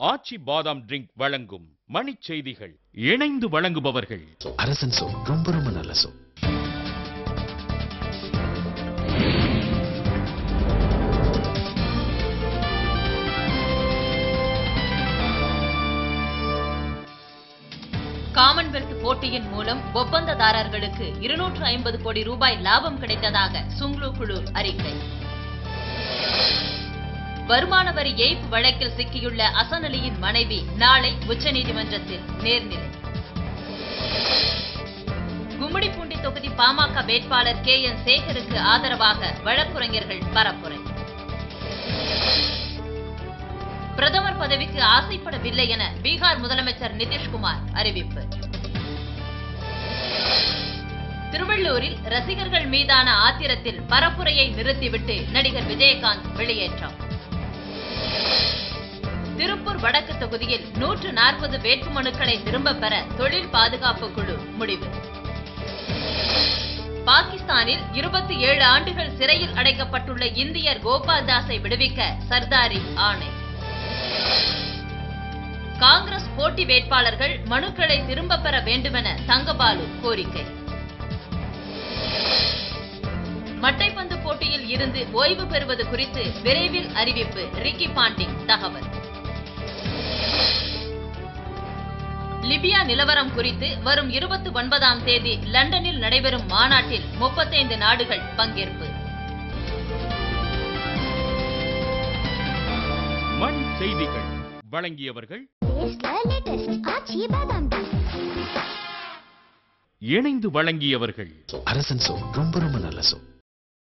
ஆச்சி பாதாம் ட்ரிங்க் வழங்கும் மணிச் செய்திகள். இணைந்து வழங்குபவர்கள் அரசன் சோப். ரொம்ப ரொம்ப நல்ல சோப். காமன்வெல்த் போட்டியின் மூலம் ஒப்பந்ததாரர்களுக்கு 250 கோடி ரூபாய் லாபம் கிடைத்ததாக சுங்லு குழு அறிக்கை. வருமான வரி ஏய்ப்பு வழக்கில் சிக்கியுள்ள அசன் அலியின் மனைவி நாளை உச்சநீதிமன்றத்தில் நேர்நிலை. கும்மிடிப்பூண்டி தொகுதி பாமக வேட்பாளர் KN சேகருக்கு ஆதரவாக வழக்குரைஞர்கள் பரப்புரை. பிரதமர் பதவிக்கு ஆசைப்படவில்லை என பீகார் முதலமைச்சர் நிதிஷ்குமார் அறிவிப்பு. திருவள்ளூரில் ரசிகர்கள் மீதான ஆத்திரத்தில் பரப்புரையை நிறுத்திவிட்டு நடிகர் விஜயகாந்த் வெளியேற்றம். திருப்பூர் வடக்கு தொகுதியில் 140 வேட்புமனுக்களை திரும்பப் பெற தொழில் பாதுகாப்பு குழு முடிவு. பாகிஸ்தானில் 27 ஆண்டுகள் சிறையில் அடைக்கப்பட்டுள்ள இந்தியர் கோபால் தாஸை விடுவிக்க சர்தாரி ஆணை. காங்கிரஸ் போட்டி வேட்பாளர்கள் மனுக்களை திரும்ப பெற வேண்டுமென தங்கபாலு கோரிக்கை. மட்டைப்பந்து போட்டியில் இருந்து ஓய்வு பெறுவது குறித்து விரைவில் அறிவிப்பு ரிக்கி பாண்டிங் தகவல். லிபியா நிலவரம் குறித்து வரும் 29ஆம் தேதி லண்டனில் நடைபெறும் மாநாட்டில் 35 நாடுகள் பங்கேற்பு. மண் செய்திகள் வழங்கியவர்கள் இணைந்து வழங்கியவர்கள் அரசன் சோப். ரொம்ப ரொம்ப நல்ல சோப்.